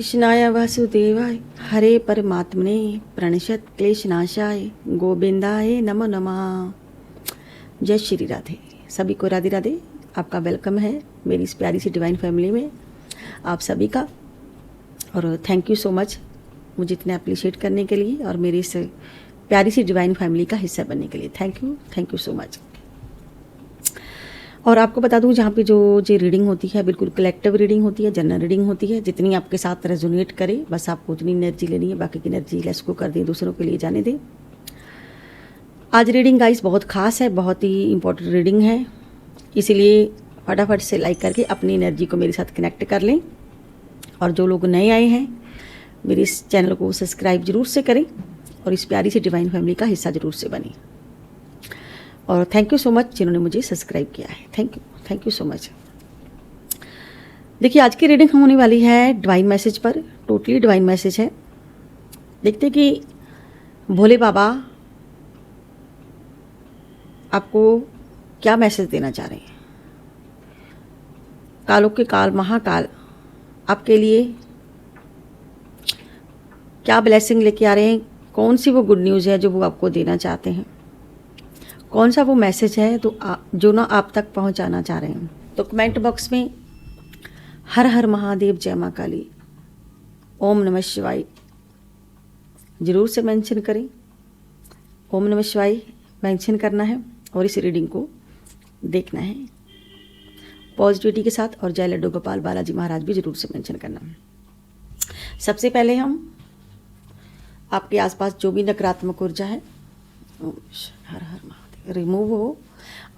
कृष्णाय वासुदेवाय हरे परमात्मने प्रणशत क्लेशनाशाय गोविंदाय नमो नमः। जय श्री राधे। सभी को राधे राधे। आपका वेलकम है मेरी इस प्यारी सी डिवाइन फैमिली में, आप सभी का। और थैंक यू सो मच मुझे इतने अप्रिशिएट करने के लिए और मेरी इस प्यारी सी डिवाइन फैमिली का हिस्सा बनने के लिए थैंक यू सो मच। और आपको बता दूं, जहाँ पे जो रीडिंग होती है बिल्कुल कलेक्टिव रीडिंग होती है, जनरल रीडिंग होती है। जितनी आपके साथ रेजोनेट करे बस आपको उतनी एनर्जी लेनी है, बाकी की एनर्जी लेस को कर दें, दूसरों के लिए जाने दें। आज रीडिंग गाइस बहुत खास है, बहुत ही इंपॉर्टेंट रीडिंग है, इसीलिए फटाफट से लाइक करके अपनी एनर्जी को मेरे साथ कनेक्ट कर लें। और जो लोग नए आए हैं मेरे इस चैनल को सब्सक्राइब जरूर से करें और इस प्यारी सी डिवाइन फैमिली का हिस्सा जरूर से बने। और थैंक यू सो मच जिन्होंने मुझे सब्सक्राइब किया है, थैंक यू सो मच। देखिए आज की रीडिंग होने वाली है डिवाइन मैसेज पर, टोटली डिवाइन मैसेज है। देखते हैं कि भोले बाबा आपको क्या मैसेज देना चाह रहे हैं। कालों के काल महाकाल आपके लिए क्या ब्लेसिंग लेके आ रहे हैं, कौन सी वो गुड न्यूज़ है जो वो आपको देना चाहते हैं, कौन सा वो मैसेज है जो ना आप तक पहुंचाना चाह रहे हैं। तो कमेंट बॉक्स में हर हर महादेव, जय माँ काली, ओम नमः शिवाय जरूर से मेंशन करें। ओम नमः शिवाय मेंशन करना है और इस रीडिंग को देखना है पॉजिटिविटी के साथ। और जय लड्डू गोपाल बालाजी महाराज भी जरूर से मेंशन करना है। सबसे पहले हम आपके आसपास जो भी नकारात्मक ऊर्जा है हर हर महादेव रिमूव हो,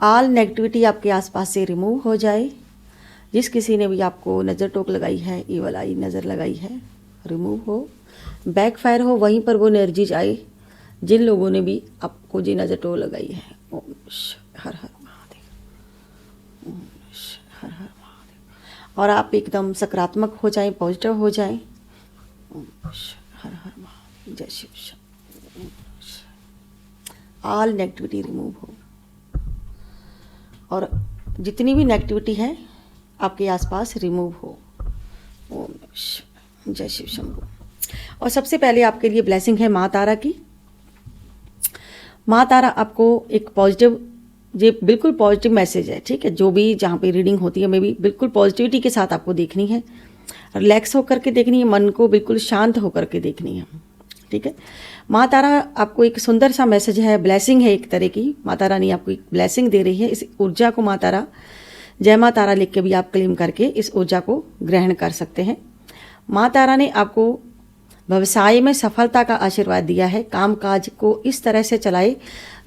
ऑल नेगेटिविटी आपके आसपास से रिमूव हो जाए। जिस किसी ने भी आपको नज़र टोक लगाई है, ईवल आई नज़र लगाई है, रिमूव हो, बैकफायर हो, वहीं पर वो एनर्जी जाए जिन लोगों ने भी आपको जी नज़र टोक लगाई है। ओम हर हर महादेव, ओम हर हर महादेव। और आप एकदम सकारात्मक हो जाएं, पॉजिटिव हो जाएं। ओम हर हर महादेव, जय Shiv Shambhu. All negativity remove हो और जितनी भी नेगेटिविटी है आपके आसपास रिमूव हो। ओम जय शिव शंभू। और सबसे पहले आपके लिए ब्लेसिंग है माँ तारा की। माँ तारा आपको एक पॉजिटिव, ये बिल्कुल पॉजिटिव मैसेज है, ठीक है। जो भी जहाँ पे रीडिंग होती है, मैं भी बिल्कुल पॉजिटिविटी के साथ आपको देखनी है, रिलैक्स होकर के देखनी है, मन को बिल्कुल शांत होकर के देखनी है, ठीक है। माँ तारा आपको एक सुंदर सा मैसेज है, ब्लेसिंग है एक तरह की। माता रानी आपको एक ब्लेसिंग दे रही है। इस ऊर्जा को माँ तारा, जय माँ तारा लिख के भी आप क्लेम करके इस ऊर्जा को ग्रहण कर सकते हैं। माँ तारा ने आपको व्यवसाय में सफलता का आशीर्वाद दिया है। कामकाज को इस तरह से चलाए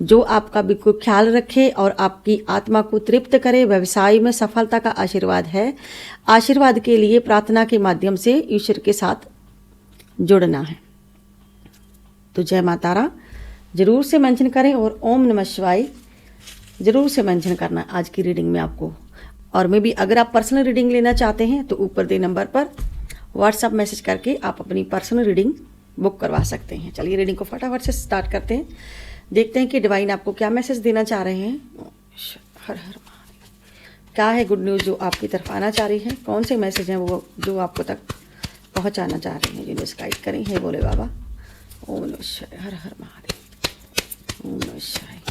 जो आपका बिल्कुल ख्याल रखे और आपकी आत्मा को तृप्त करे। व्यवसाय में सफलता का आशीर्वाद है। आशीर्वाद के लिए प्रार्थना के माध्यम से ईश्वर के साथ जुड़ना है। तो जय माँ तारा जरूर से मेंशन करें और ओम नमः शिवाय जरूर से मेंशन करना आज की रीडिंग में आपको। और मैं भी, अगर आप पर्सनल रीडिंग लेना चाहते हैं तो ऊपर दे नंबर पर व्हाट्सअप मैसेज करके आप अपनी पर्सनल रीडिंग बुक करवा सकते हैं। चलिए रीडिंग को फटाफट से स्टार्ट करते हैं, देखते हैं कि डिवाइन आपको क्या मैसेज देना चाह रहे हैं। हर हर महादेव। क्या है गुड न्यूज़ जो आपकी तरफ आना चाह रही है, कौन से मैसेज हैं वो जो आपको तक पहुँचाना चाह रहे हैं, जिन्हें गाइड करें है बोले बाबा। ओम नमः शिवाय, हर हर महादेव, ओम नमः शिवाय।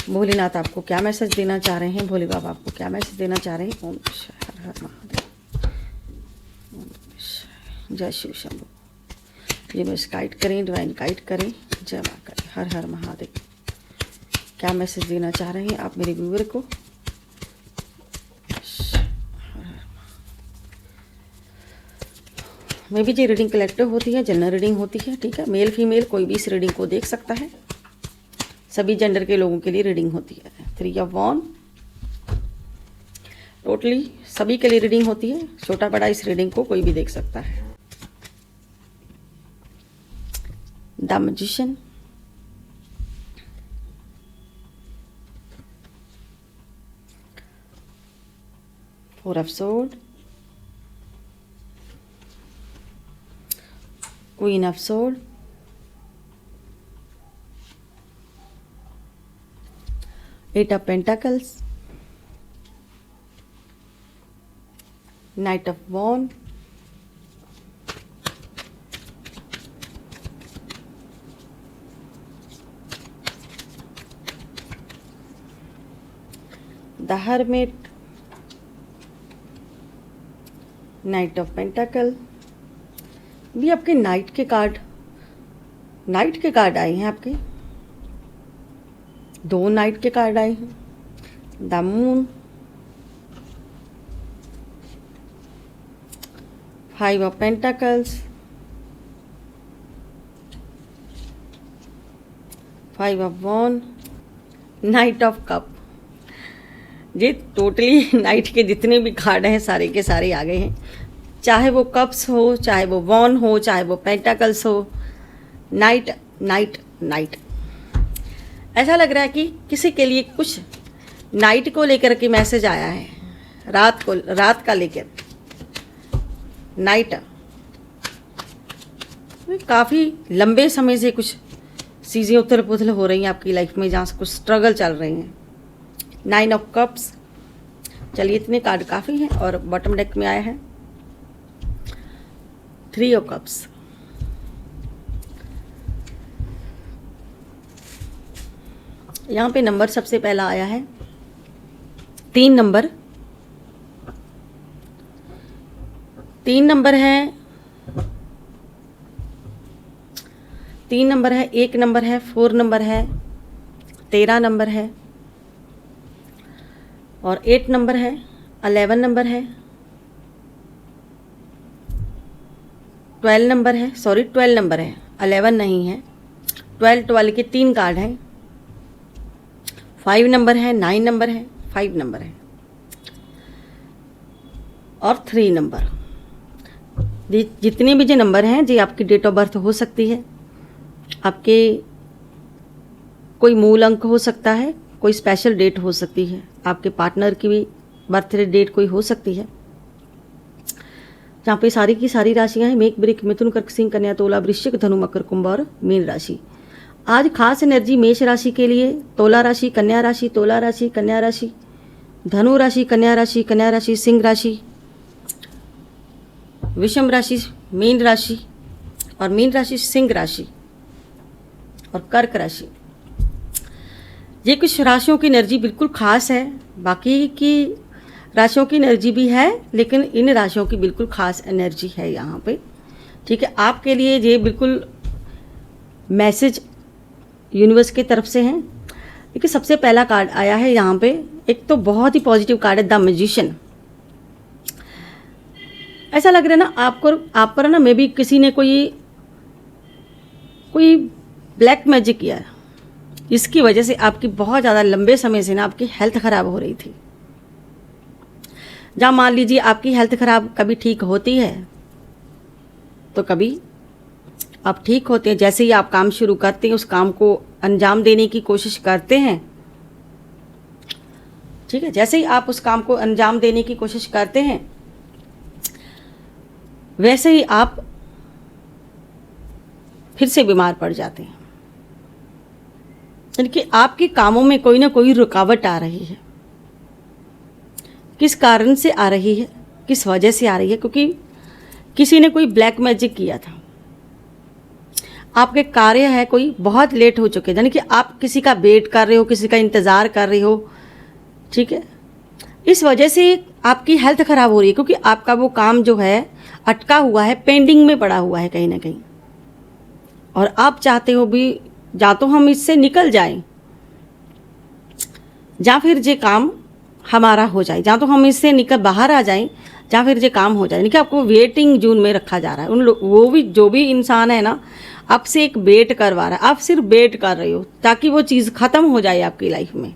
भोलेनाथ आपको क्या मैसेज देना चाह रहे हैं, भोले बाबा आपको क्या मैसेज देना चाह रहे हैं। ओम नमः शिवाय, हर हर महादेव, ओम नमः शिवाय, जय शिव शंभू। जिन्हें गाइड करें, डिवाइन गाइड करें, जय माँ काली, हर हर महादेव। क्या मैसेज देना चाह रहे हैं आप मेरे व्यूअर को। में भी ये रीडिंग कलेक्टिव होती है, जनरल रीडिंग होती है, ठीक है। मेल फीमेल कोई भी इस रीडिंग को देख सकता है, सभी जेंडर के लोगों के लिए रीडिंग होती है। 3 ऑफ वॉन्ड टोटली सभी के लिए रीडिंग होती है, छोटा बड़ा इस रीडिंग को कोई भी देख सकता है। The magician, 4 of sword, queen of sword, Eight of Pentacles, Knight of Wands, the hermit, knight of pentacle. भी आपके नाइट के कार्ड आए हैं, आपके 2 नाइट के कार्ड आए हैं। The moon, 5 of pentacles, 5 of wand, knight of cup. ये टोटली नाइट के जितने भी कार्ड हैं सारे के सारे आ गए हैं, चाहे वो कप्स हो, चाहे वो वॉन हो, चाहे वो पेंटाकल्स हो। नाइट नाइट नाइट, ऐसा लग रहा है कि किसी के लिए कुछ नाइट को लेकर के मैसेज आया है, रात का लेकर नाइट। काफ़ी लंबे समय से कुछ चीज़ें उथल पुथल हो रही हैं आपकी लाइफ में, जहाँ से कुछ स्ट्रगल चल रहे हैं। 9 ऑफ कप्स। चलिए, इतने कार्ड काफ़ी हैं। और बॉटम डेक में आया है 3 ऑफ कप्स। यहाँ पे नंबर सबसे पहला आया है 3 नंबर। 3 नंबर है, 3 नंबर है, 1 नंबर है, 4 नंबर है, 13 नंबर है और 8 नंबर है, 11 नंबर है, 12 नंबर है। सॉरी, 12 नंबर है, 11 नहीं है। 12 के 3 कार्ड हैं। 5 नंबर है, 9 नंबर है, 5 नंबर है और 3 नंबर। जितने भी जो नंबर हैं जी आपकी डेट ऑफ बर्थ हो सकती है, आपके कोई मूल अंक हो सकता है, कोई स्पेशल डेट हो सकती है, आपके पार्टनर की भी बर्थडे डेट कोई हो सकती है। जहाँ पे सारी की सारी राशियाँ हैं, मेघ, वृश्चिक, मिथुन, कर्क, सिंह, कन्या, तुला, वृश्चिक, धनु, मकर, कुंभ और मीन राशि। आज खास एनर्जी मेष राशि के लिए, तुला राशि, कन्या राशि, तुला राशि, कन्या राशि, धनु राशि, कन्या राशि, कन्या राशि, सिंह राशि, विषम राशि, मीन राशि और मीन राशि, सिंह राशि और कर्क राशि। ये कुछ राशियों की एनर्जी बिल्कुल खास है, बाकी की राशियों की एनर्जी भी है, लेकिन इन राशियों की बिल्कुल खास एनर्जी है यहाँ पे। ठीक है, आपके लिए ये बिल्कुल मैसेज यूनिवर्स की तरफ से है। देखिए, सबसे पहला कार्ड आया है यहाँ पे, एक तो बहुत ही पॉजिटिव कार्ड है, द मैजिशियन। ऐसा लग रहा है ना आप पर ना, मे बी किसी ने कोई ब्लैक मैजिक किया है, इसकी वजह से आपकी बहुत ज़्यादा लंबे समय से ना आपकी हेल्थ ख़राब हो रही थी। जहाँ मान लीजिए आपकी हेल्थ ख़राब कभी ठीक होती है तो कभी आप ठीक होते हैं। जैसे ही आप काम शुरू करते हैं, उस काम को अंजाम देने की कोशिश करते हैं, ठीक है, जैसे ही आप उस काम को अंजाम देने की कोशिश करते हैं, वैसे ही आप फिर से बीमार पड़ जाते हैं। यानी कि आपके कामों में कोई ना कोई रुकावट आ रही है। किस कारण से आ रही है, किस वजह से आ रही है? क्योंकि किसी ने कोई ब्लैक मैजिक किया था। आपके कार्य है कोई बहुत लेट हो चुके, यानी कि आप किसी का वेट कर रहे हो, किसी का इंतज़ार कर रहे हो, ठीक है। इस वजह से आपकी हेल्थ ख़राब हो रही है, क्योंकि आपका वो काम जो है अटका हुआ है, पेंडिंग में पड़ा हुआ है कहीं ना कहीं, और आप चाहते हो भी या तो हम इससे निकल जाएं, या फिर ये काम हमारा हो जाए, या तो हम इससे निकल बाहर आ जाएं, या फिर ये काम हो जाए। यानी कि आपको वेटिंग जोन में रखा जा रहा है। उन लोग, वो भी जो भी इंसान है ना, आपसे एक वेट करवा रहा है, आप सिर्फ वेट कर रहे हो ताकि वो चीज़ ख़त्म हो जाए आपकी लाइफ में।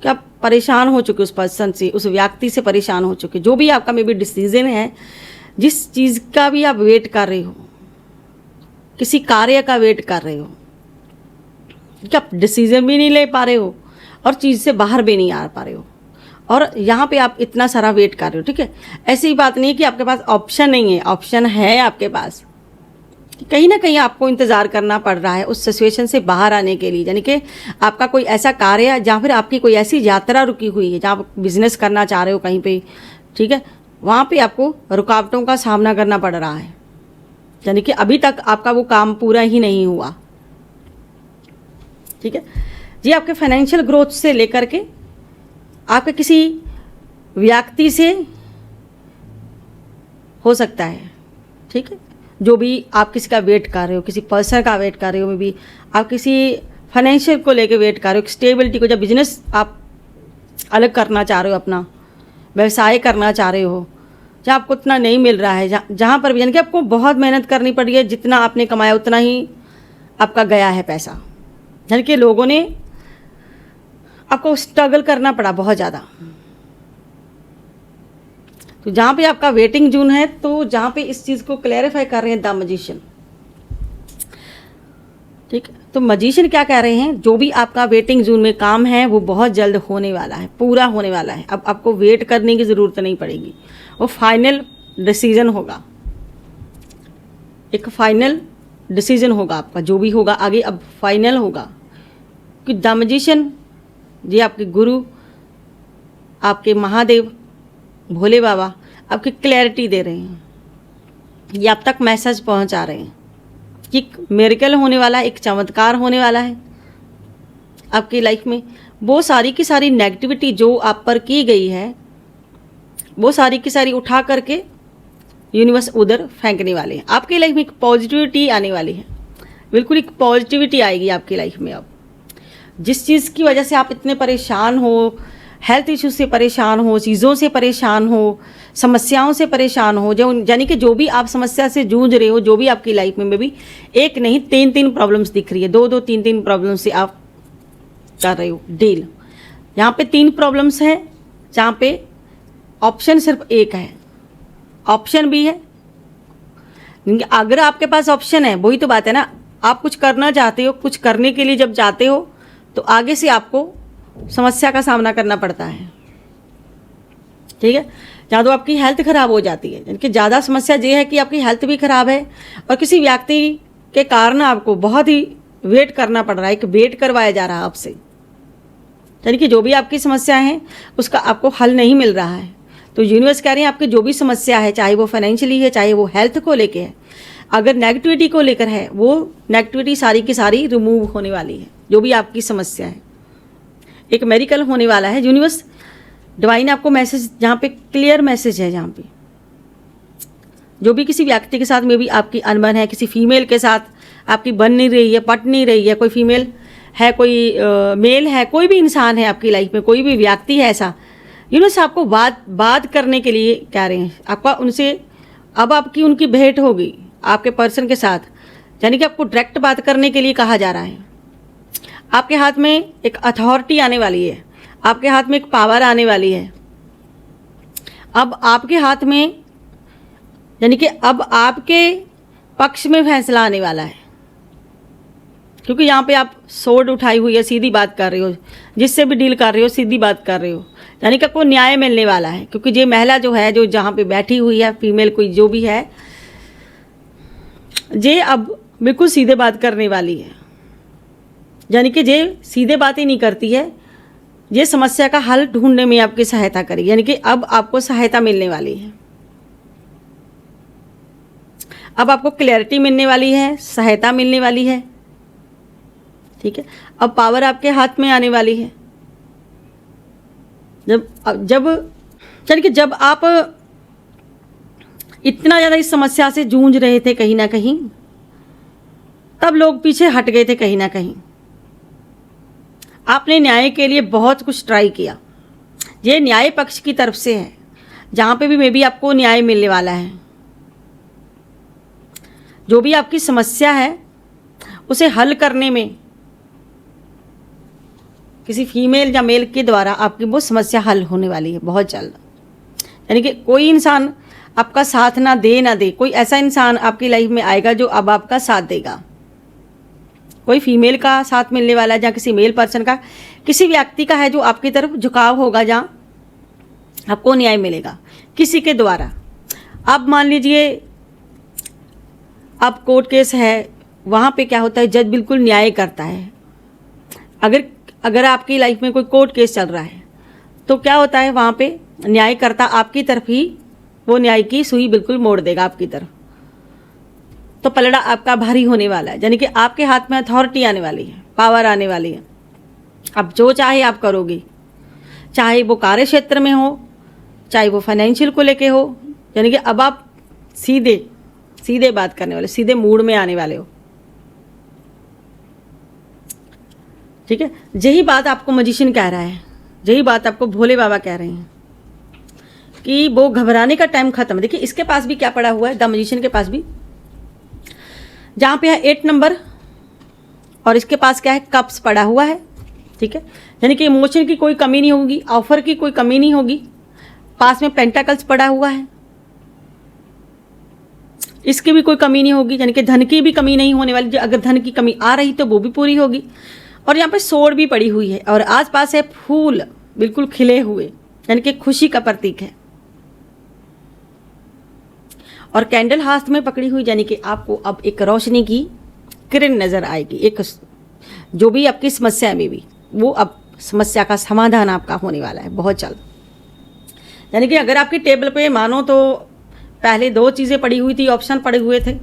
कि आप परेशान हो चुके उस पर्सन से, उस व्यक्ति से परेशान हो चुके। जो भी आपका मे बी डिसीजन है, जिस चीज़ का भी आप वेट कर रहे हो, किसी कार्य का वेट कर रहे हो, कि आप डिसीजन भी नहीं ले पा रहे हो और चीज़ से बाहर भी नहीं आ पा रहे हो, और यहाँ पे आप इतना सारा वेट कर रहे हो, ठीक है। ऐसी बात नहीं है कि आपके पास ऑप्शन नहीं है, ऑप्शन है आपके पास। कहीं ना कहीं आपको इंतज़ार करना पड़ रहा है उस सिचुएशन से बाहर आने के लिए। यानी कि आपका कोई ऐसा कार्य है, या फिर आपकी कोई ऐसी यात्रा रुकी हुई है जहाँ आप बिजनेस करना चाह रहे हो कहीं पे, ठीक है, वहाँ पे आपको रुकावटों का सामना करना पड़ रहा है। यानी कि अभी तक आपका वो काम पूरा ही नहीं हुआ, ठीक है। ये आपके फाइनेंशियल ग्रोथ से लेकर के आपके किसी व्यक्ति से हो सकता है, ठीक है। जो भी आप किसी का वेट कर रहे हो, किसी पर्सन का वेट कर रहे हो, मे बी आप किसी फाइनेंशियल को लेके वेट कर रहे हो, स्टेबिलिटी को, जब बिजनेस आप अलग करना चाह रहे हो, अपना व्यवसाय करना चाह रहे हो, जहाँ आपको उतना नहीं मिल रहा है, जहाँ पर भी यानी कि आपको बहुत मेहनत करनी पड़ी है, जितना आपने कमाया उतना ही आपका गया है पैसा, यानी कि लोगों ने आपको स्ट्रगल करना पड़ा बहुत ज़्यादा। तो जहाँ पे आपका वेटिंग जून है, तो जहाँ पे इस चीज़ को क्लैरिफाई कर रहे हैं द मजिशियन, ठीक है। तो मजिशियन क्या कह रहे हैं, जो भी आपका वेटिंग जून में काम है वो बहुत जल्द होने वाला है, पूरा होने वाला है। अब आपको वेट करने की ज़रूरत नहीं पड़ेगी, वो फाइनल डिसीजन होगा, एक फाइनल डिसीजन होगा आपका, जो भी होगा आगे अब फाइनल होगा। कि द मजिशियन, ये आपके गुरु, आपके महादेव भोले बाबा आपकी क्लैरिटी दे रहे हैं, ये आप तक मैसेज पहुंचा रहे हैं कि एक मिरेकल होने वाला है, एक चमत्कार होने वाला है आपकी लाइफ में। वो सारी की सारी नेगेटिविटी जो आप पर की गई है, वो सारी की सारी उठा करके यूनिवर्स उधर फेंकने वाले हैं। आपकी लाइफ में एक पॉजिटिविटी आने वाली है, बिल्कुल एक पॉजिटिविटी आएगी आपकी लाइफ में। अब जिस चीज़ की वजह से आप इतने परेशान हो, हेल्थ इश्यूज से परेशान हो, चीज़ों से परेशान हो, समस्याओं से परेशान हो, जो यानी कि जो भी आप समस्या से जूझ रहे हो, जो भी आपकी लाइफ में भी एक नहीं 3 प्रॉब्लम्स दिख रही है, 2 3 प्रॉब्लम से आप कर रहे हो डील। यहाँ पे 3 प्रॉब्लम्स हैं जहाँ पे ऑप्शन सिर्फ एक है, ऑप्शन भी है। अगर आपके पास ऑप्शन है, वही तो बात है ना, आप कुछ करना चाहते हो, कुछ करने के लिए जब जाते हो तो आगे से आपको समस्या का सामना करना पड़ता है, ठीक है। जहाँ तो आपकी हेल्थ खराब हो जाती है, यानी कि ज़्यादा समस्या ये है कि आपकी हेल्थ भी खराब है और किसी व्यक्ति के कारण आपको बहुत ही वेट करना पड़ रहा है, एक वेट करवाया जा रहा है आपसे, यानी कि जो भी आपकी समस्या है उसका आपको हल नहीं मिल रहा है। तो यूनिवर्स कह रहे हैं आपकी जो भी समस्या है, चाहे वो फाइनेंशियली है, चाहे वो हेल्थ को लेके है, अगर नेगेटिविटी को लेकर है, वो नेगेटिविटी सारी की सारी रिमूव होने वाली है। जो भी आपकी समस्या है, एक मेरिकल होने वाला है। यूनिवर्स डिवाइन आपको मैसेज, जहाँ पे क्लियर मैसेज है, जहाँ पे जो भी किसी व्यक्ति के साथ में भी आपकी अनबन है, किसी फीमेल के साथ आपकी बन नहीं रही है, पट नहीं रही है, कोई फीमेल है, कोई मेल है, कोई भी इंसान है आपकी लाइफ में, कोई भी व्यक्ति है ऐसा, यूनिवर्स आपको बात करने के लिए कह रहे हैं। आपका उनसे अब आपकी उनकी भेंट होगी आपके पर्सन के साथ, यानी कि आपको डायरेक्ट बात करने के लिए कहा जा रहा है। आपके हाथ में एक अथॉरिटी आने वाली है, आपके हाथ में एक पावर आने वाली है। अब आपके हाथ में, यानी कि अब आपके पक्ष में फैसला आने वाला है, क्योंकि यहाँ पे आप सोर्ड उठाई हुई है, सीधी बात कर रहे हो, जिससे भी डील कर रहे हो सीधी बात कर रहे हो, यानी कि आपको न्याय मिलने वाला है। क्योंकि ये महिला जो है, जो जहाँ पे बैठी हुई है, फीमेल कोई जो भी है, ये अब बिल्कुल सीधे बात करने वाली है, यानी कि ये सीधे बात ही नहीं करती है, ये समस्या का हल ढूंढने में आपकी सहायता करेगी, यानी कि अब आपको सहायता मिलने वाली है, अब आपको क्लैरिटी मिलने वाली है, सहायता मिलने वाली है, ठीक है। अब पावर आपके हाथ में आने वाली है। जब आप इतना ज़्यादा इस समस्या से जूझ रहे थे कहीं ना कहीं, तब लोग पीछे हट गए थे कहीं ना कहीं। आपने न्याय के लिए बहुत कुछ ट्राई किया, ये न्याय पक्ष की तरफ से है, जहाँ पे भी मे बी आपको न्याय मिलने वाला है। जो भी आपकी समस्या है उसे हल करने में किसी फीमेल या मेल के द्वारा आपकी वो समस्या हल होने वाली है बहुत जल्द। यानी कि कोई इंसान आपका साथ ना दे, कोई ऐसा इंसान आपकी लाइफ में आएगा जो अब आपका साथ देगा। कोई फीमेल का साथ मिलने वाला है, या किसी मेल पर्सन का, किसी व्यक्ति का है जो आपकी तरफ झुकाव होगा, जहाँ आपको न्याय मिलेगा किसी के द्वारा। अब मान लीजिए अब कोर्ट केस है, वहाँ पे क्या होता है, जज बिल्कुल न्याय करता है। अगर आपकी लाइफ में कोई कोर्ट केस चल रहा है तो क्या होता है, वहाँ पे न्यायकर्ता आपकी तरफ ही वो न्याय की सुई बिल्कुल मोड़ देगा आपकी तरफ। तो पलड़ा आपका भारी होने वाला है, यानी कि आपके हाथ में अथॉरिटी आने वाली है, पावर आने वाली है। अब जो चाहे आप करोगे, चाहे वो कार्य क्षेत्र में हो, चाहे वो फाइनेंशियल को लेके हो, यानी कि अब आप सीधे सीधे बात करने वाले, सीधे मूड में आने वाले हो। ठीक है, यही बात आपको मैजिशियन कह रहा है, यही बात आपको भोले बाबा कह रहे हैं कि वो घबराने का टाइम खत्म। देखिए इसके पास भी क्या पड़ा हुआ है, द मैजिशियन के पास भी, जहाँ पे है 8 नंबर, और इसके पास क्या है, कप्स पड़ा हुआ है। ठीक है, यानी कि इमोशन की कोई कमी नहीं होगी, ऑफर की कोई कमी नहीं होगी। पास में पेंटाकल्स पड़ा हुआ है, इसकी भी कोई कमी नहीं होगी, यानी कि धन की भी कमी नहीं होने वाली। अगर धन की कमी आ रही तो वो भी पूरी होगी। और यहाँ पे सोड भी पड़ी हुई है, और आसपास है फूल बिल्कुल खिले हुए, यानी कि खुशी का प्रतीक है। और कैंडल हाथ में पकड़ी हुई, यानी कि आपको अब एक रोशनी की किरण नजर आएगी। एक जो भी आपकी समस्या में भी, वो अब समस्या का समाधान आपका होने वाला है बहुत जल्द। यानी कि अगर आपकी टेबल पे मानो तो पहले 2 चीज़ें पड़ी हुई थी, ऑप्शन पड़े हुए थे,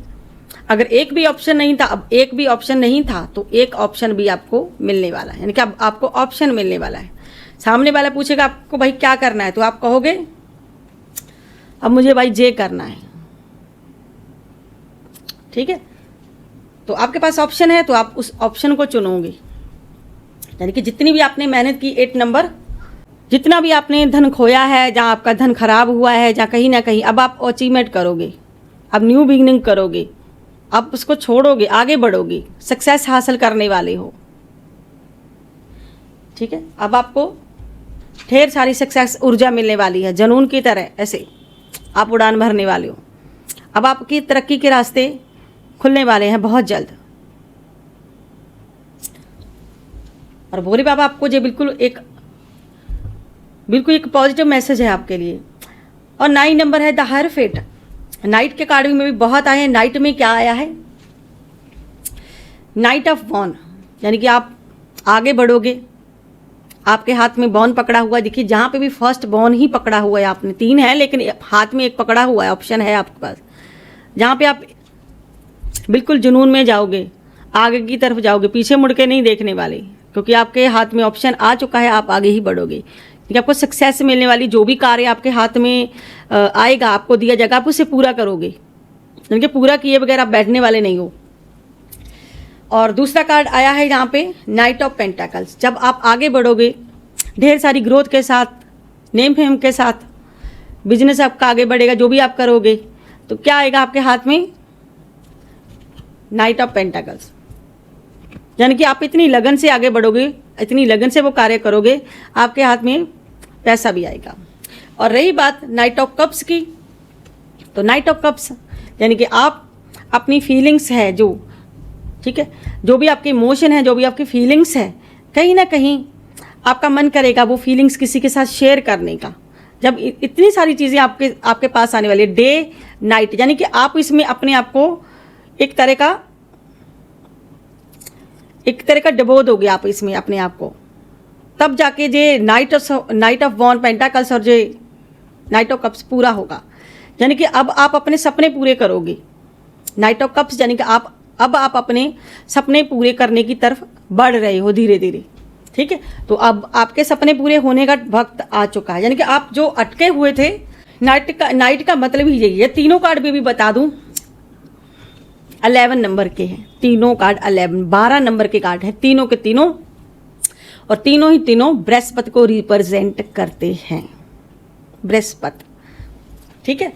अगर एक भी ऑप्शन नहीं था, अब एक भी ऑप्शन नहीं था, तो एक ऑप्शन भी आपको मिलने वाला है। यानी कि अब आपको ऑप्शन मिलने वाला है। सामने वाला पूछेगा आपको भाई क्या करना है, तो आप कहोगे अब मुझे भाई ये करना है। ठीक है, तो आपके पास ऑप्शन है, तो आप उस ऑप्शन को चुनोगे। यानी कि जितनी भी आपने मेहनत की, 8 नंबर, जितना भी आपने धन खोया है, जहाँ आपका धन खराब हुआ है, जहाँ कहीं ना कहीं, अब आप अचीवमेंट करोगे, अब न्यू बिगिनिंग करोगे, अब उसको छोड़ोगे, आगे बढ़ोगे, सक्सेस हासिल करने वाले हो। ठीक है, अब आपको ढेर सारी सक्सेस ऊर्जा मिलने वाली है, जुनून की तरह ऐसे आप उड़ान भरने वाले हो। अब आपकी तरक्की के रास्ते खुलने वाले हैं बहुत जल्द। और भोले बाबा आपको जो बिल्कुल एक पॉजिटिव मैसेज है आपके लिए। और 9 नंबर है द हायरफेट। नाइट के कार्ड में भी बहुत आए हैं। नाइट में क्या आया है, नाइट ऑफ वॉन, यानी कि आप आगे बढ़ोगे, आपके हाथ में बॉन पकड़ा हुआ है। देखिए जहाँ पे भी फर्स्ट बॉन ही पकड़ा हुआ है आपने, 3 है लेकिन हाथ में एक पकड़ा हुआ है, ऑप्शन है आपके पास, जहाँ पे आप बिल्कुल जुनून में जाओगे, आगे की तरफ जाओगे, पीछे मुड़ के नहीं देखने वाले, क्योंकि आपके हाथ में ऑप्शन आ चुका है, आप आगे ही बढ़ोगे। ठीक है, आपको सक्सेस मिलने वाली, जो भी कार्य आपके हाथ में आएगा, आपको दिया जाएगा, आप उसे पूरा करोगे, यानी कि पूरा किए बगैर आप बैठने वाले नहीं हो। और दूसरा कार्ड आया है यहाँ पे नाइट ऑफ पेंटाकल्स। जब आप आगे बढ़ोगे ढेर सारी ग्रोथ के साथ, नेम फेम के साथ, बिजनेस आपका आगे बढ़ेगा, जो भी आप करोगे, तो क्या आएगा आपके हाथ में, नाइट ऑफ पेंटाकल्स। यानी कि आप इतनी लगन से आगे बढ़ोगे, इतनी लगन से वो कार्य करोगे, आपके हाथ में पैसा भी आएगा। और रही बात नाइट ऑफ कप्स की, तो नाइट ऑफ कप्स यानी कि आप अपनी फीलिंग्स है जो, ठीक है, जो भी आपके इमोशन है, जो भी आपकी फीलिंग्स है, कहीं ना कहीं आपका मन करेगा वो फीलिंग्स किसी के साथ शेयर करने का। जब इतनी सारी चीज़ें आपके पास आने वाली है, डे नाइट, यानी कि आप इसमें अपने आप को एक तरह का डबो दोगे आप इसमें अपने आप को, तब जाके जे नाइट ऑफ वॉन पेंटाकल्स और जे नाइट ऑफ कप्स पूरा होगा। यानी कि अब आप अपने सपने पूरे करोगे। नाइट ऑफ कप्स यानी कि अब आप अपने सपने पूरे करने की तरफ बढ़ रहे हो धीरे धीरे। ठीक है, तो अब आपके सपने पूरे होने का वक्त आ चुका है। यानी कि आप जो अटके हुए थे, नाइट का मतलब ही यही है। तीनों कार्ड भी बता दूं 11 नंबर के हैं, तीनों कार्ड 12 नंबर के कार्ड हैं, तीनों के तीनों, और तीनों ही तीनों बृहस्पति को रिप्रेजेंट करते हैं, बृहस्पति। ठीक है,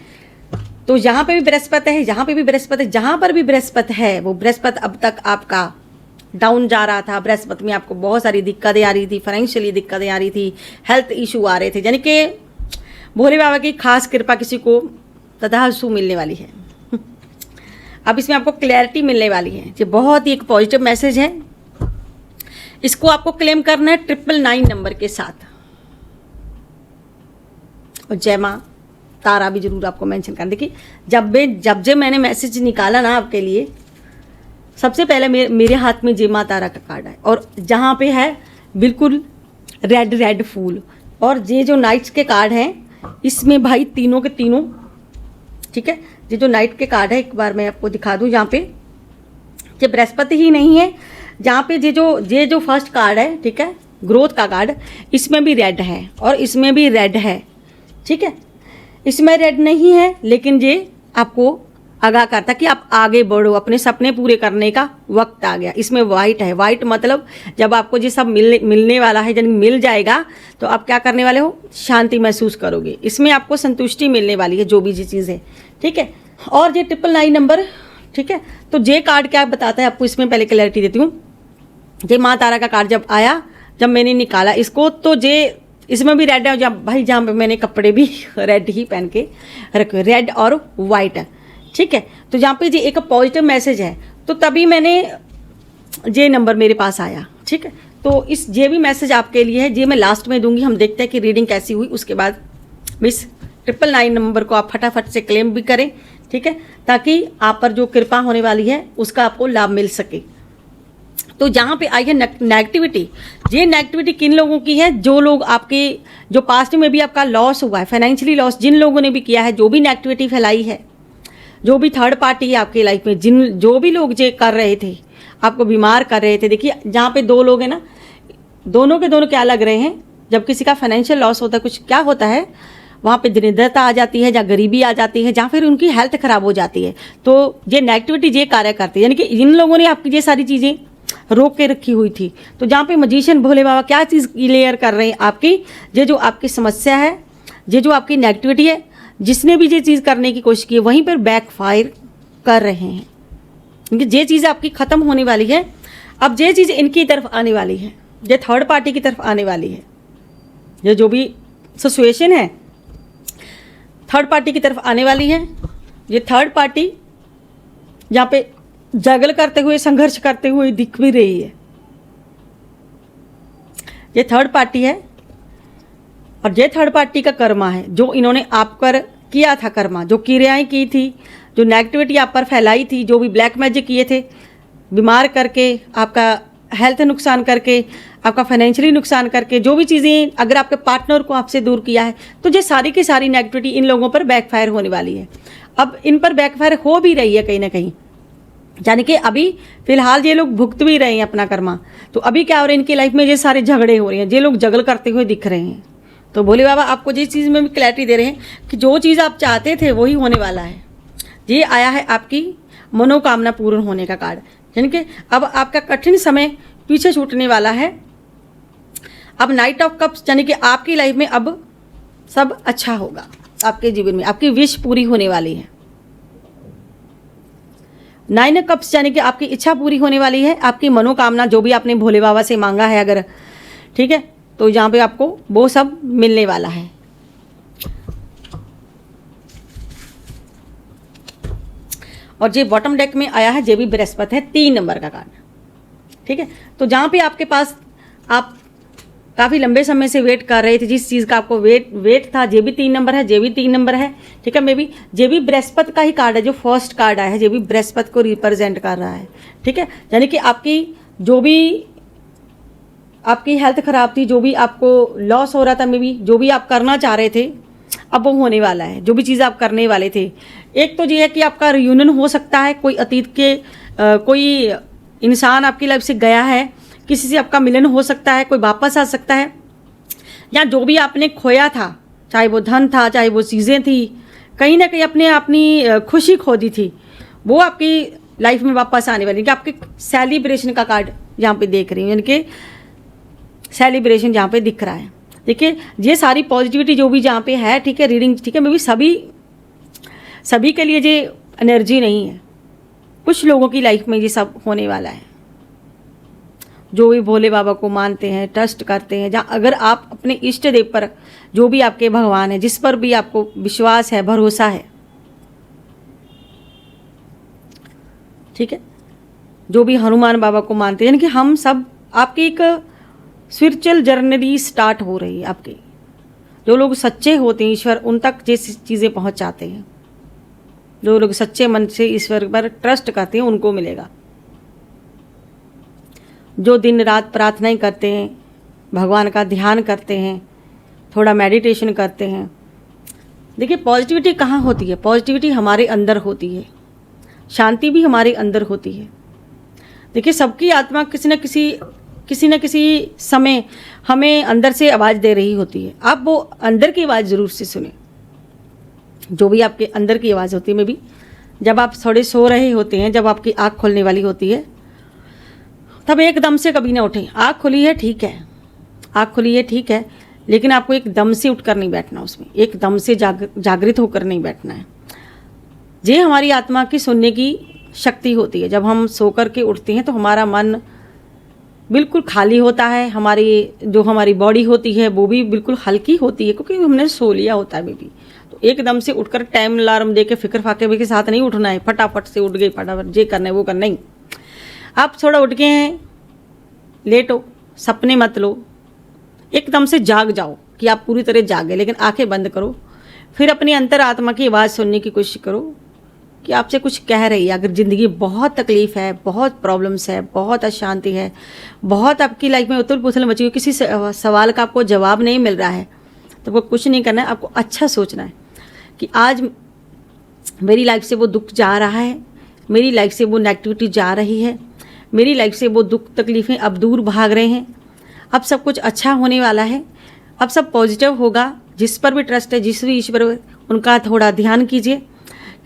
तो यहाँ पे भी बृहस्पति है, यहाँ पे भी बृहस्पति है, जहाँ पर भी बृहस्पति है वो बृहस्पति अब तक आपका डाउन जा रहा था। बृहस्पति में आपको बहुत सारी दिक्कतें आ रही थी, फाइनेंशियली दिक्कतें आ रही थी, हेल्थ इशू आ रहे थे। यानी कि भोले बाबा की खास कृपा किसी को तदाशु मिलने वाली है। अब इसमें आपको क्लैरिटी मिलने वाली है। ये बहुत ही एक पॉजिटिव मैसेज है। इसको आपको क्लेम करना है 999 नंबर के साथ, और जय माँ तारा भी जरूर आपको मेंशन करना। देखिए जब मैंने मैसेज निकाला ना आपके लिए, सबसे पहले मेरे हाथ में जय माँ तारा का कार्ड है, और जहाँ पे है बिल्कुल रेड फूल, और ये जो नाइट्स के कार्ड हैं इसमें भाई तीनों के तीनों, ठीक है, ये जो नाइट के कार्ड है एक बार मैं आपको दिखा दूं। यहाँ पे ये बृहस्पति ही नहीं है, जहाँ पे ये जो फर्स्ट कार्ड है, ठीक है, ग्रोथ का कार्ड, इसमें भी रेड है और इसमें भी रेड है, ठीक है। इसमें रेड नहीं है लेकिन ये आपको आगाह करता कि आप आगे बढ़ो, अपने सपने पूरे करने का वक्त आ गया। इसमें वाइट है, वाइट मतलब जब आपको ये सब मिलने वाला है, जब मिल जाएगा तो आप क्या करने वाले हो, शांति महसूस करोगे। इसमें आपको संतुष्टि मिलने वाली है, जो भी ये चीज़ है, ठीक है। और ये 999 नंबर, ठीक है। तो ये कार्ड क्या बताता है आपको, इसमें पहले क्लैरिटी देती हूँ। ये माँ तारा का कार्ड जब आया, जब मैंने निकाला इसको, तो ये इसमें भी रेड है, जब भाई जहाँ पे मैंने कपड़े भी रेड ही पहन के रखे, रेड और वाइट है, ठीक है। तो जहाँ पे ये एक पॉजिटिव मैसेज है, तो तभी मैंने ये नंबर मेरे पास आया, ठीक है। तो ये भी मैसेज आपके लिए है, ये मैं लास्ट में दूंगी। हम देखते हैं कि रीडिंग कैसी हुई, उसके बाद मिस 999 नंबर को आप फटाफट से क्लेम भी करें, ठीक है, ताकि आप पर जो कृपा होने वाली है उसका आपको लाभ मिल सके। तो जहाँ पे आई है नेगेटिविटी, ये नेगेटिविटी किन लोगों की है, जो लोग आपके, जो पास्ट में भी आपका लॉस हुआ है, फाइनेंशियली लॉस जिन लोगों ने भी किया है, जो भी नेगेटिविटी फैलाई है, जो भी थर्ड पार्टी है आपकी लाइफ में, जो भी लोग ये कर रहे थे, आपको बीमार कर रहे थे। देखिए जहाँ पे दो लोग हैं ना, दोनों के दोनों क्या लग रहे हैं, जब किसी का फाइनेंशियल लॉस होता है, कुछ क्या होता है, वहाँ पे दरिद्रता आ जाती है, जहाँ गरीबी आ जाती है, जहाँ फिर उनकी हेल्थ खराब हो जाती है। तो ये नेगेटिविटी ये कार्य करती है, यानी कि इन लोगों ने आपकी ये सारी चीज़ें रोक के रखी हुई थी। तो जहाँ पे मजिशियन भोले बाबा क्या चीज़ क्लियर कर रहे हैं आपकी, ये जो आपकी समस्या है, ये जो आपकी नेगेटिविटी है, जिसने भी ये चीज़ करने की कोशिश की है, वहीं पर बैकफायर कर रहे हैं, क्योंकि ये चीज़ आपकी ख़त्म होने वाली है। अब ये चीज़ इनकी तरफ आने वाली है, ये थर्ड पार्टी की तरफ आने वाली है। ये जो भी सिचुएशन है थर्ड पार्टी की तरफ आने वाली है। ये थर्ड पार्टी यहाँ पे जगल करते हुए, संघर्ष करते हुए दिख भी रही है। ये थर्ड पार्टी है और ये थर्ड पार्टी का कर्मा है, जो इन्होंने आप पर किया था कर्मा, जो क्रियाएं की थी, जो नेगेटिविटी आप पर फैलाई थी, जो भी ब्लैक मैजिक किए थे, बीमार करके, आपका हेल्थ नुकसान करके, आपका फाइनेंशियली नुकसान करके, जो भी चीज़ें, अगर आपके पार्टनर को आपसे दूर किया है, तो ये सारी की सारी नेगेटिविटी इन लोगों पर बैकफायर होने वाली है। अब इन पर बैकफायर हो भी रही है कहीं ना कहीं, यानी कि अभी फिलहाल ये लोग भुगत भी रहे हैं अपना कर्मा। तो अभी क्या हो रहा है, इनकी लाइफ में ये सारे झगड़े हो रहे हैं, ये लोग जगल करते हुए दिख रहे हैं। तो भोले बाबा आपको जिस चीज़ में भी क्लैरिटी दे रहे हैं कि जो चीज़ आप चाहते थे वही होने वाला है। ये आया है आपकी मनोकामना पूर्ण होने का कार्ड, यानी कि अब आपका कठिन समय पीछे छूटने वाला है। अब नाइट ऑफ कप्स, यानी कि आपकी लाइफ में अब सब अच्छा होगा, आपके जीवन में आपकी विश पूरी होने वाली है। 9 कप्स यानी कि आपकी इच्छा पूरी होने वाली है, आपकी मनोकामना जो भी आपने भोले बाबा से मांगा है अगर, ठीक है, तो यहाँ पे आपको वो सब मिलने वाला है। और ये बॉटम डेक में आया है, ये भी बृहस्पति है, 3 नंबर का कार्ड, ठीक है। तो जहाँ पे आपके पास आप काफ़ी लंबे समय से वेट कर रहे थे, जिस चीज़ का आपको वेट था, ये भी 3 नंबर है, ये भी 3 नंबर है, ठीक है। मे भी ये भी बृहस्पति का ही कार्ड है, जो फर्स्ट कार्ड आया है, ये भी बृहस्पति को रिप्रेजेंट कर रहा है, ठीक है। यानी कि आपकी जो भी आपकी हेल्थ खराब थी, जो भी आपको लॉस हो रहा था, मे भी जो भी आप करना चाह रहे थे, अब वो होने वाला है। जो भी चीज़ आप करने वाले थे, एक तो ये है कि आपका रियूनियन हो सकता है, कोई अतीत के कोई इंसान आपकी लाइफ से गया है, किसी से आपका मिलन हो सकता है, कोई वापस आ सकता है, या जो भी आपने खोया था, चाहे वो धन था, चाहे वो चीज़ें थी, कहीं ना कहीं अपनी खुशी खो दी थी, वो आपकी लाइफ में वापस आने वाली है। कि आपके सेलिब्रेशन का कार्ड यहाँ पे देख रही हूँ, यानी कि सेलिब्रेशन जहाँ पे दिख रहा है। देखिए ये सारी पॉजिटिविटी जो भी जहाँ पे है, ठीक है, रीडिंग, ठीक है, मे भी सभी के लिए ये एनर्जी नहीं है, कुछ लोगों की लाइफ में ये सब होने वाला है, जो भी भोले बाबा को मानते हैं, ट्रस्ट करते हैं। जहाँ अगर आप अपने इष्ट देव पर, जो भी आपके भगवान है, जिस पर भी आपको विश्वास है, भरोसा है, ठीक है, जो भी हनुमान बाबा को मानते हैं, यानी कि हम सब आपकी एक स्पिरिचुअल जर्नी स्टार्ट हो रही है आपकी। जो लोग सच्चे होते हैं ईश्वर उन तक ये चीज़ें पहुंचाते हैं, जो लोग सच्चे मन से ईश्वर पर ट्रस्ट करते हैं उनको मिलेगा। जो दिन रात प्रार्थनाएं करते हैं, भगवान का ध्यान करते हैं, थोड़ा मेडिटेशन करते हैं। देखिए पॉजिटिविटी कहाँ होती है, पॉजिटिविटी हमारे अंदर होती है, शांति भी हमारे अंदर होती है। देखिए सबकी आत्मा किसी न किसी किसी न किसी समय हमें अंदर से आवाज़ दे रही होती है। आप वो अंदर की आवाज़ ज़रूर से सुने, जो भी आपके अंदर की आवाज़ होती है। में भी जब आप थोड़े सो रहे होते हैं, जब आपकी आँख खोलने वाली होती है, तब एकदम से कभी ना उठें। आँख खुली है ठीक है, आँख खुली है ठीक है, लेकिन आपको एकदम से उठकर नहीं बैठना, उसमें एकदम से जागृत होकर नहीं बैठना है। ये हमारी आत्मा की सुनने की शक्ति होती है। जब हम सो कर के उठते हैं तो हमारा मन बिल्कुल खाली होता है, हमारी बॉडी होती है वो भी बिल्कुल हल्की होती है, क्योंकि हमने सो लिया होता है बेबी। तो एकदम से उठकर टाइम अलार्म दे के फिक्र फाके के साथ नहीं उठना है, फटाफट से उठ गई, फटाफट ये करना है वो करना नहीं। आप थोड़ा उठ के हैं, लेटो, सपने मत लो, एकदम से जाग जाओ कि आप पूरी तरह जागे, लेकिन आंखें बंद करो। फिर अपनी अंतर आत्मा की आवाज़ सुनने की कोशिश करो कि आपसे कुछ कह रही है। अगर ज़िंदगी बहुत तकलीफ़ है, बहुत प्रॉब्लम्स है, बहुत अशांति है, बहुत आपकी लाइफ में उथल पुथल मची हुई, किसी सवाल का आपको जवाब नहीं मिल रहा है, तो वो कुछ नहीं करना है, आपको अच्छा सोचना है कि आज मेरी लाइफ से वो दुख जा रहा है, मेरी लाइफ से वो नेगेटिविटी जा रही है, मेरी लाइफ से वो दुख तकलीफ़ें अब दूर भाग रहे हैं, अब सब कुछ अच्छा होने वाला है, अब सब पॉजिटिव होगा। जिस पर भी ट्रस्ट है, जिस भी ईश्वर, उनका थोड़ा ध्यान कीजिए,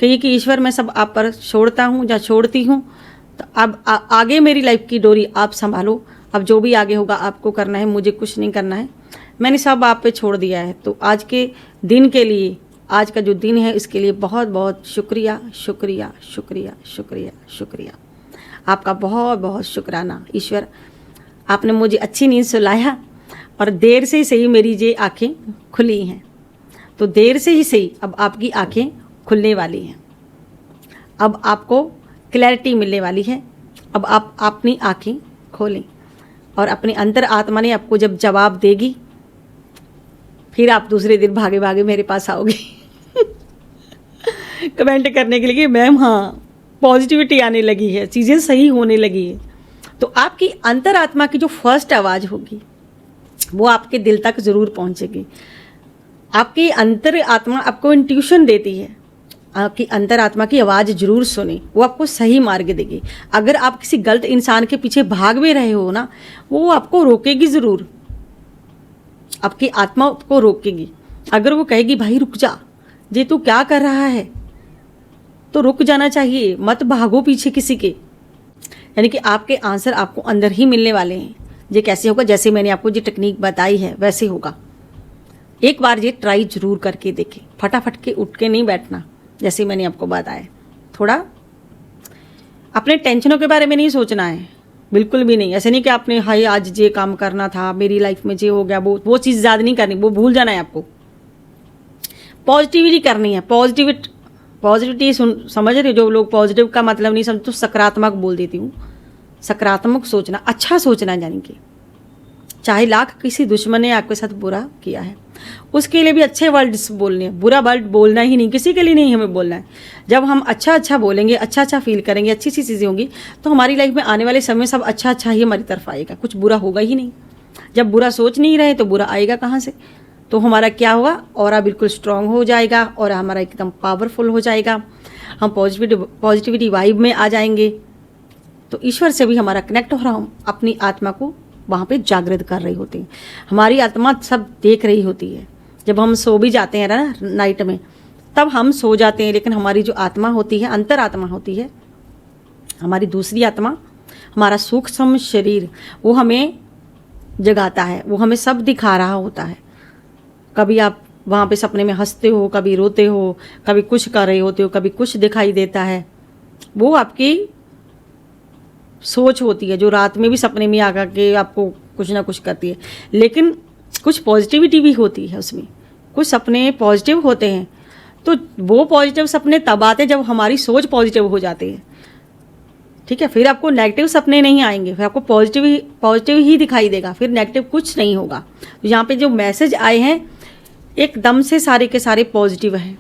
कहिए कि ईश्वर मैं सब आप पर छोड़ता हूँ या छोड़ती हूँ, तो अब आगे मेरी लाइफ की डोरी आप संभालो। अब जो भी आगे होगा आपको करना है, मुझे कुछ नहीं करना है, मैंने सब आप पे छोड़ दिया है। तो आज के दिन के लिए, आज का जो दिन है, इसके लिए बहुत बहुत शुक्रिया, शुक्रिया, शुक्रिया, शुक्रिया, शुक्रिया। आपका बहुत बहुत शुक्राना ईश्वर, आपने मुझे अच्छी नींद सुलाया और देर से ही सही मेरी ये आँखें खुली हैं। तो देर से ही सही अब आपकी आँखें खुलने वाली हैं, अब आपको क्लैरिटी मिलने वाली है। अब आप अपनी आँखें खोलें और अपनी अंतर आत्मा ने आपको जब जवाब देगी, फिर आप दूसरे दिन भागे भागे मेरे पास आओगे कमेंट करने के लिए कि मैम हाँ पॉजिटिविटी आने लगी है, चीज़ें सही होने लगी है। तो आपकी अंतर आत्मा की जो फर्स्ट आवाज़ होगी वो आपके दिल तक ज़रूर पहुंचेगी। आपकी अंतर आत्मा आपको इंट्यूशन देती है, आपकी अंतर आत्मा की आवाज़ जरूर सुने, वो आपको सही मार्ग देगी। अगर आप किसी गलत इंसान के पीछे भाग भी रहे हो ना, वो आपको रोकेगी ज़रूर, आपकी आत्मा आपको रोकेगी। अगर वो कहेगी भाई रुक जा, ये तू क्या कर रहा है, तो रुक जाना चाहिए, मत भागो पीछे किसी के। यानी कि आपके आंसर आपको अंदर ही मिलने वाले हैं। ये कैसे होगा, जैसे मैंने आपको जो टेक्निक बताई है वैसे होगा। एक बार ये ट्राई जरूर करके देखें, फटाफट के उठ के नहीं बैठना, जैसे मैंने आपको बताया। थोड़ा अपने टेंशनों के बारे में नहीं सोचना है, बिल्कुल भी नहीं। ऐसे नहीं कि आपने हाय आज ये काम करना था, मेरी लाइफ में ये हो गया, वो चीज़ ज़्यादा नहीं करनी, वो भूल जाना है आपको। पॉजिटिविटी करनी है, पॉजिटिविटी समझ रहे हो। जो लोग पॉजिटिव का मतलब नहीं समझते, तो सकारात्मक बोल देती हूँ। सकारात्मक सोचना, अच्छा सोचना, यानी कि चाहे लाख किसी दुश्मन ने आपके साथ बुरा किया है, उसके लिए भी अच्छे वर्ड्स बोलने हैं, बुरा वर्ड बोलना ही नहीं, किसी के लिए नहीं हमें बोलना है। जब हम अच्छा अच्छा बोलेंगे, अच्छा अच्छा फील करेंगे, अच्छी अच्छी चीज़ें होंगी, तो हमारी लाइफ में आने वाले समय सब अच्छा अच्छा ही हमारी तरफ आएगा, कुछ बुरा होगा ही नहीं। जब बुरा सोच नहीं रहे तो बुरा आएगा कहाँ से। तो हमारा क्या होगा, ऑरा बिल्कुल स्ट्रांग हो जाएगा, और हमारा एकदम पावरफुल हो जाएगा, हम पॉजिटिविटी वाइब में आ जाएंगे। तो ईश्वर से भी हमारा कनेक्ट हो रहा, हम अपनी आत्मा को वहाँ पे जागृत कर रही होती है। हमारी आत्मा सब देख रही होती है। जब हम सो भी जाते हैं ना नाइट में, तब हम सो जाते हैं, लेकिन हमारी जो आत्मा होती है, अंतर आत्मा होती है, हमारी दूसरी आत्मा, हमारा सूक्ष्म शरीर, वो हमें जगाता है, वो हमें सब दिखा रहा होता है। कभी आप वहाँ पे सपने में हंसते हो, कभी रोते हो, कभी कुछ कर रहे होते हो, कभी कुछ दिखाई देता है। वो आपकी सोच होती है, जो रात में भी सपने में आकर के आपको कुछ ना कुछ करती है। लेकिन कुछ पॉजिटिविटी भी होती है उसमें, कुछ सपने पॉजिटिव होते हैं। तो वो पॉजिटिव सपने तब आते हैं जब हमारी सोच पॉजिटिव हो जाती है, ठीक है। फिर आपको नेगेटिव सपने नहीं आएंगे, फिर आपको पॉजिटिव ही दिखाई देगा, फिर नेगेटिव कुछ नहीं होगा। तो यहाँ पे जो मैसेज आए हैं एकदम से सारे के सारे पॉजिटिव हैं,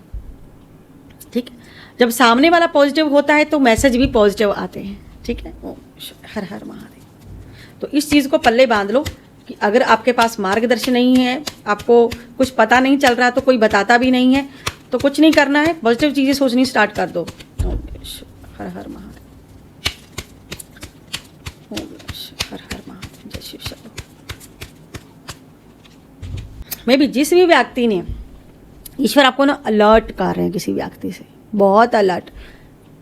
ठीक है। जब सामने वाला पॉजिटिव होता है तो मैसेज भी पॉजिटिव आते हैं, ठीक है। हर हर महादेव। तो इस चीज़ को पल्ले बांध लो कि अगर आपके पास मार्गदर्शन नहीं है, आपको कुछ पता नहीं चल रहा, तो कोई बताता भी नहीं है, तो कुछ नहीं करना है, पॉजिटिव चीज़ें सोचनी स्टार्ट कर दो। हर हर महादेव, हर हर महादेव, जय शिव शंभो। मैं भी जिस भी व्यक्ति ने, ईश्वर आपको ना अलर्ट कर रहे हैं किसी व्यक्ति से, बहुत अलर्ट,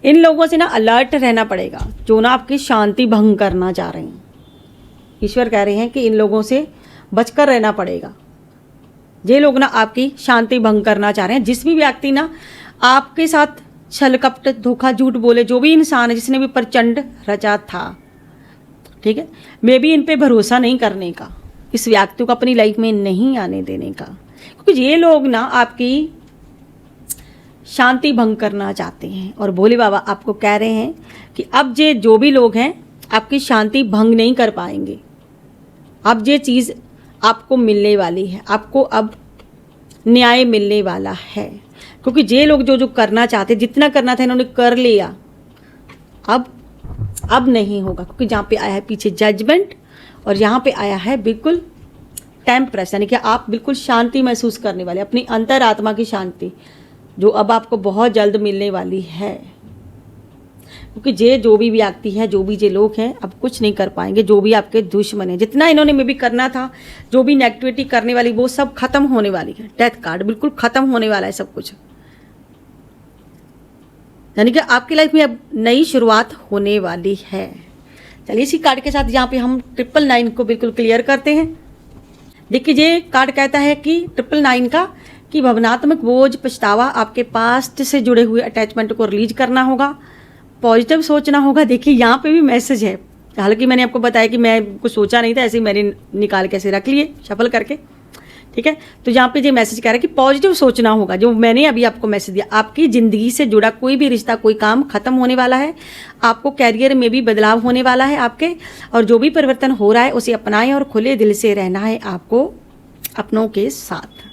इन लोगों से ना अलर्ट रहना पड़ेगा जो ना आपकी शांति भंग करना चाह रहे हैं। ईश्वर कह रहे हैं कि इन लोगों से बचकर रहना पड़ेगा। ये लोग ना आपकी शांति भंग करना चाह रहे हैं। जिस भी व्यक्ति ना आपके साथ छल कपट धोखा झूठ बोले, जो भी इंसान है जिसने भी प्रचंड रचा था, ठीक है, मैं भी इन पे भरोसा नहीं करने का, इस व्यक्ति को अपनी लाइफ में नहीं आने देने का, क्योंकि ये लोग ना आपकी शांति भंग करना चाहते हैं। और भोले बाबा आपको कह रहे हैं कि अब ये जो भी लोग हैं आपकी शांति भंग नहीं कर पाएंगे। अब ये चीज़ आपको मिलने वाली है, आपको अब न्याय मिलने वाला है, क्योंकि ये लोग जो जो करना चाहते, जितना करना था इन्होंने कर लिया, अब नहीं होगा, क्योंकि जहाँ पे आया है पीछे जजमेंट और यहाँ पे आया है बिल्कुल टेम्परेस, यानी कि आप बिल्कुल शांति महसूस करने वाले, अपनी अंतरात्मा की शांति, जो अब आपको बहुत जल्द मिलने वाली है। क्योंकि ये जो भी व्यक्ति है, जो भी ये लोग हैं, अब कुछ नहीं कर पाएंगे। जो भी आपके दुश्मन है, जितना इन्होंने में भी करना था, जो भी नेगेटिविटी करने वाली, वो सब खत्म होने वाली है। डेथ कार्ड बिल्कुल खत्म होने वाला है सब कुछ, यानी कि आपकी लाइफ में अब नई शुरुआत होने वाली है। चलिए इसी कार्ड के साथ यहाँ पे हम 999 को बिल्कुल क्लियर करते हैं। देखिए ये कार्ड कहता है कि 999 का कि भावनात्मक बोझ, पछतावा, आपके पास्ट से जुड़े हुए अटैचमेंट को रिलीज करना होगा, पॉजिटिव सोचना होगा। देखिए यहाँ पे भी मैसेज है, हालांकि मैंने आपको बताया कि मैं कुछ सोचा नहीं था, ऐसे ही मैंने निकाल के ऐसे रख लिए शफल करके, ठीक है। तो यहाँ पे ये मैसेज कह रहा है कि पॉजिटिव सोचना होगा। जो मैंने अभी आपको मैसेज दिया, आपकी ज़िंदगी से जुड़ा कोई भी रिश्ता, कोई काम खत्म होने वाला है, आपको कैरियर में भी बदलाव होने वाला है आपके, और जो भी परिवर्तन हो रहा है उसे अपनाएं और खुले दिल से रहना है आपको अपनों के साथ।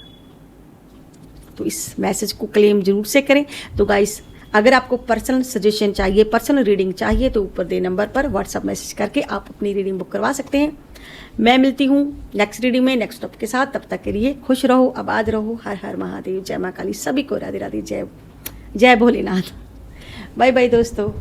तो इस मैसेज को क्लेम जरूर से करें। तो गाइस, अगर आपको पर्सनल सजेशन चाहिए, पर्सनल रीडिंग चाहिए, तो ऊपर दे नंबर पर व्हाट्सअप मैसेज करके आप अपनी रीडिंग बुक करवा सकते हैं। मैं मिलती हूँ नेक्स्ट रीडिंग में नेक्स्ट टॉपिक के साथ। तब तक के लिए खुश रहो, आबाद रहो। हर हर महादेव, जय माँ काली। सभी को राधे राधे, जय भोलेनाथ। बाय बाय दोस्तों।